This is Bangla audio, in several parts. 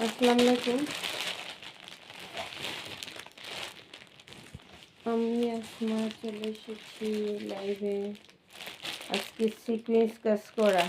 আসসালামু আলাইকুম। আমি আসমা চলে এসেছি লাইভে। আজকে সিকোয়েন্স কাজ করা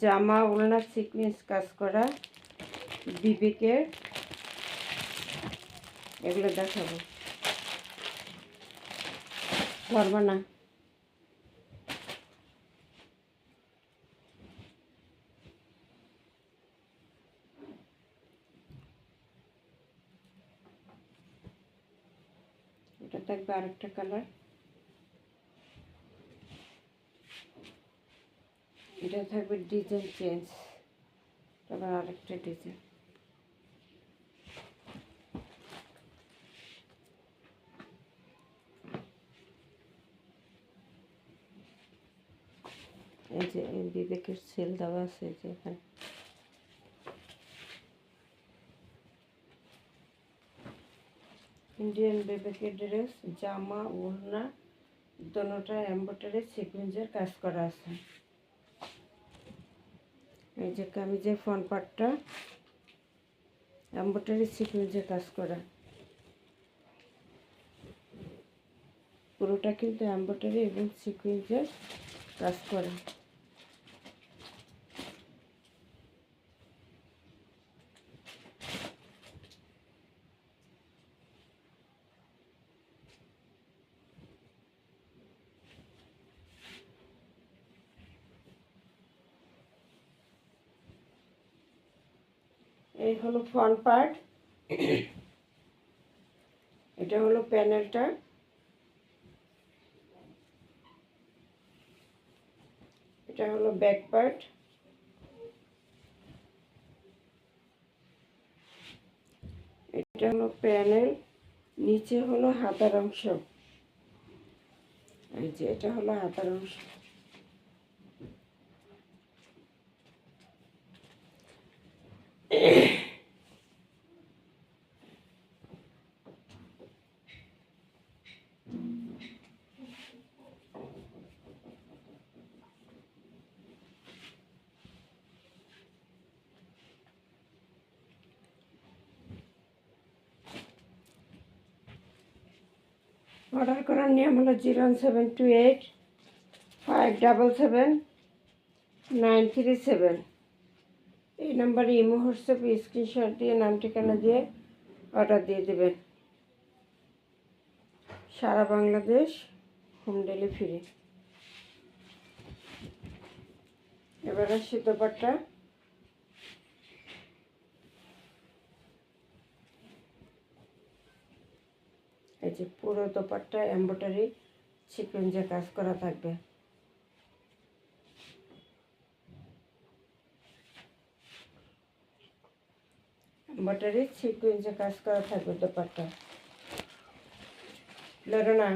জামা ওড়নার সিকোয়েন্স কাজ করা বিবেকের, এগুলো দেখাবো। ধরবা না? এটা থাকবে আরেকটা কালার, এটা থাকবে ডিজাইন চেঞ্জ, আবার আরেকটা ডিজাইন। এই যে এই বিবেকের সেল দেওয়া আছে, যে এখানে ইন্ডিয়ান বিবেকের ড্রেস, জামা ওড়না দোনোটা এমব্রয়ডারি সিকোয়েন্সের কাজ করা আছে। এই যে কামিজের ফ্রন্ট পার্টটা এমব্রয়ডারি সিকোয়েন্সের কাজ করা, পুরোটা কিন্তু এমব্রয়ডারি এবং সিকোয়েন্সের কাজ করা। এই হলো ফ্রন্ট পার্ট, এটা হলো প্যানেলটা, এটা হলো ব্যাক পার্ট, এটা হলো প্যানেল, নিচে হলো হাতার অংশ। এই যে এটা হলো হাতার অংশ। অর্ডার করার নিয়ম হলো 0728577 937। এই নাম্বারে ইমো হোয়াটসঅ্যাপে স্ক্রিনশট দিয়ে নাম ঠিকানা দিয়ে অর্ডার দিয়ে দেবেন। সারা বাংলাদেশ হোম ডেলিভারি। এবার আসছি দোপাট্টা। এই যে পুরো দোপাট্টা এমব্রয়ডারি সিকোয়েন্সে কাজ করা থাকবে। এমব্রয়ডারি সিকোয়েন্সে কাজ করা থাকবে দোপাট্টা। লড়ো না।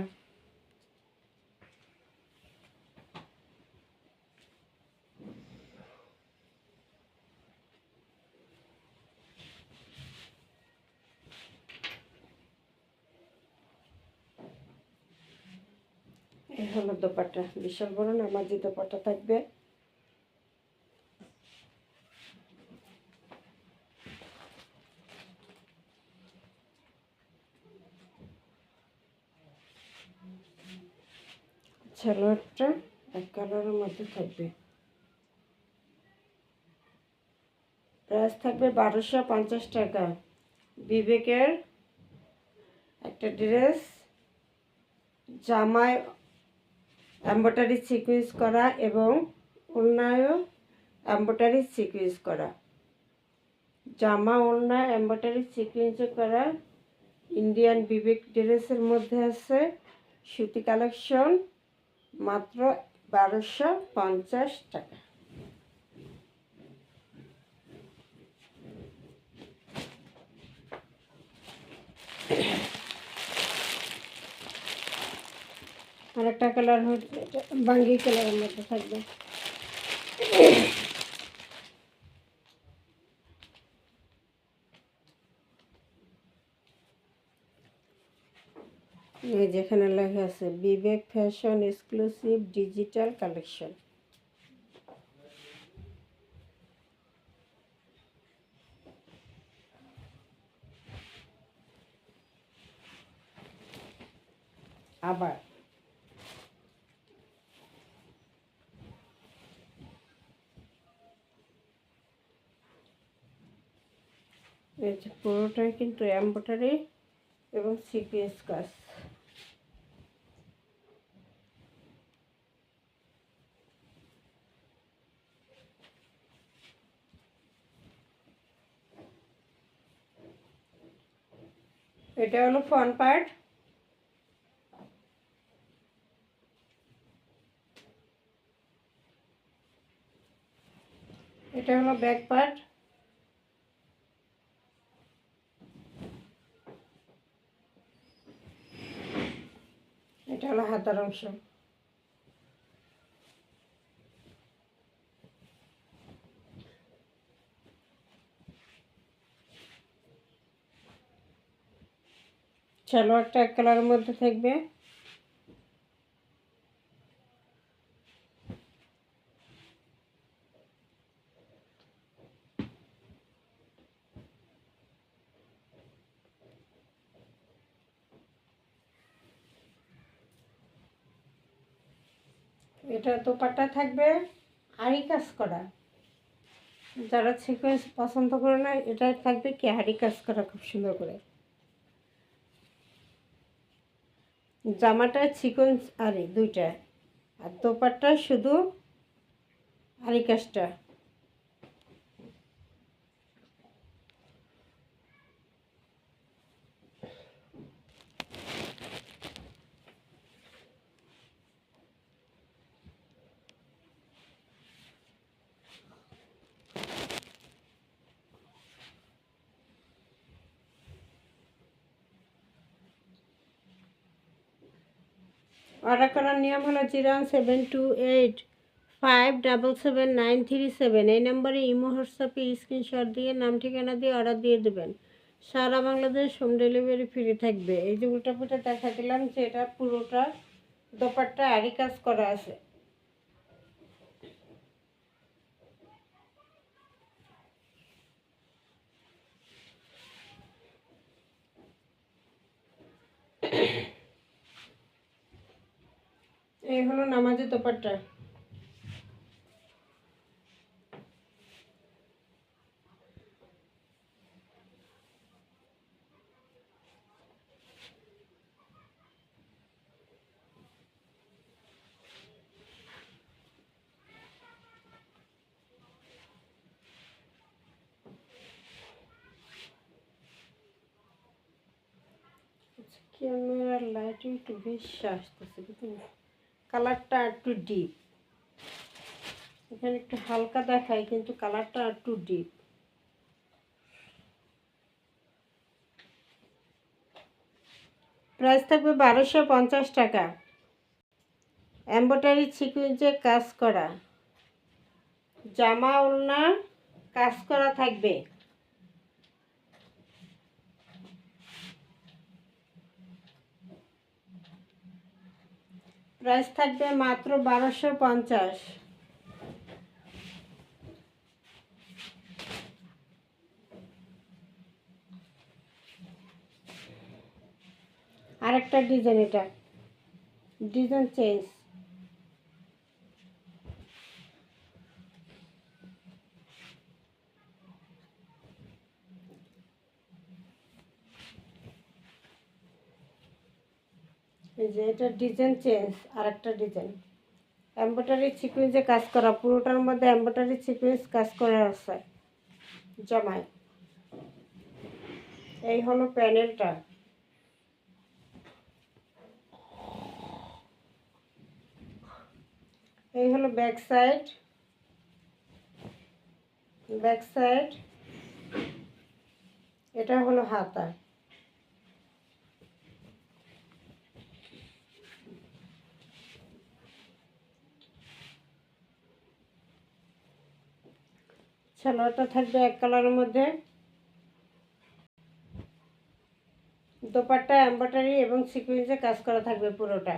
এই হলো দোপাট্টা, বিশাল বড় নামাজি দোপাট্টা থাকবে। সালোয়ারটা এক কালারের মধ্যে থাকবে। প্রাইস থাকবে 1250 টাকা। বিবেকের একটা ড্রেস, জামায় এমব্রয়ডারি সিকোয়েন্স করা এবং ওড়নায়ও এমব্রয়ডারি সিকোয়েন্স করা, জামা ওড়না এমব্রয়ডারি সিকোয়েন্সে করা ইন্ডিয়ান বিবেক ড্রেসের মধ্যে আছে সুতি কালেকশন, মাত্র 1250 টাকা। আরেকটা কালার হচ্ছে বাঙ্গি কালারের মধ্যে থাকবে। এই যেখানে লেখা আছে বিবেক ফ্যাশন এক্সক্লুসিভ ডিজিটাল কালেকশন। আবার এই যে পুরোটাই কিন্তু এমব্রয়ডারি এবং সিকোয়েন্স কাজ। এটা হলো ফ্রন্ট পার্ট, এটা হলো ব্যাক পার্ট, এটা হলো হাতার অংশ। সালোয়ারটা এক কালারের মধ্যে থাকবে। এটা দোপাট্টা থাকবে আড়ি কাজ করা, যারা সিকোয়েন্স পছন্দ করে না এটা থাকবে কি আড়ি কাজ করা খুব সুন্দর করে। জামাটা সিকোয়েন্স আড়ি দুইটা, আর দোপাট্টা শুধু আড়ি কাজটা। অর্ডার করার নিয়ম হলো 01728577937। এই নম্বরে ইমো হোয়াটসঅ্যাপে স্ক্রিনশট দিয়ে নাম ঠিকানা দিয়ে অর্ডার দিয়ে দেবেন। সারা বাংলাদেশ হোম ডেলিভারি ফ্রি থাকবে। এই যে উল্টাপুল্টা দেখা দিলাম যে এটা পুরোটা দোপাট্টা আড়ি কাজ করা আছে। এই হলো নামাজি দোপাট্টা। ক্যামেরার লাইটে একটু বেশি আসতেছে কিন্তু কালারটা একটু ডিপ, এখানে একটু হালকা দেখায় কিন্তু কালারটা একটু ডিপ। প্রাইস থাকবে 1250 টাকা। এমব্রয়ডারি সিকোয়েন্সে কাজ করা, জামা ওড়না কাজ করা থাকবে। প্রাইস থাকবে মাত্র 1250। আরেকটা ডিজাইন, এটা ডিজাইন চেঞ্জ। এই যে এটা ডিজাইন চেঞ্জ, আরেকটা ডিজাইন এমব্রয়ডারি সিকোয়েন্সে কাজ করা, পুরোটার মধ্যে এমব্রয়ডারি সিকোয়েন্স কাজ করা আছে জামায়। এই হলো প্যানেলটা। এই হলো ব্যাক সাইড, ব্যাক সাইড। এটা হলো হাতা। সালোয়ারটা থাকবে এক কালারের মধ্যে, দোপাট্টা এমব্রয়ডারি এবং সিকোয়েন্সে কাজ করা থাকবে পুরোটা।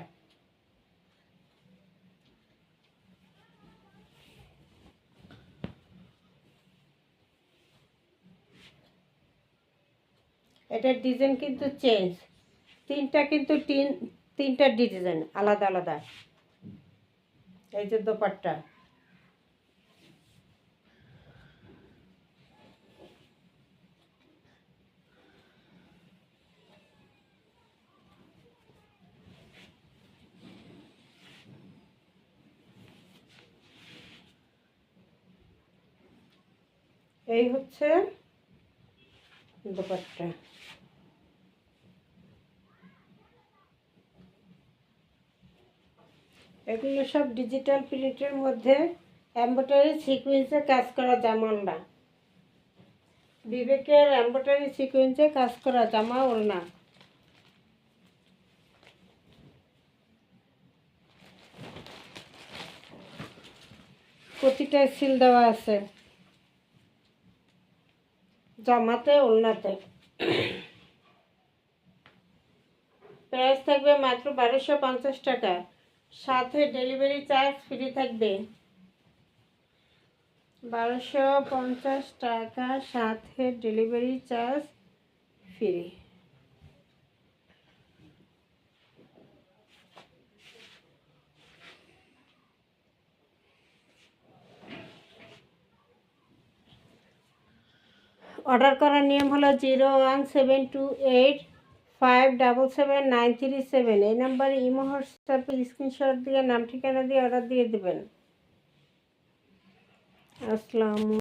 এটার ডিজাইন কিন্তু চেঞ্জ, তিনটা কিন্তু তিনটা ডিজাইন আলাদা আলাদা। এই যে দোপাট্টা, এই হচ্ছে দোপাট্টা। এগুলো সব ডিজিটাল প্রিন্টের মধ্যে এমব্রয়ডারি সিকোয়েন্সে কাজ করা জামালা, বিবেকের এমব্রয়ডারি সিকোয়েন্সে কাজ করা জামা ওড়না। প্রতিটা সিল দেওয়া আছে জামাতে ওড়নাতে। প্রাইস থাকবে মাত্র 1250 টাকা, সাথে ডেলিভারি চার্জ ফ্রি থাকবে। 1250 টাকা, সাথে ডেলিভারি চার্জ ফ্রি। অর্ডার করার নিয়ম হলো 01728577937। এই নাম্বারে ইমো হোয়াটসঅ্যাপে স্ক্রিনশট দিয়ে নাম ঠিকানা দিয়ে অর্ডার দিয়ে দেবেন। আসসালামু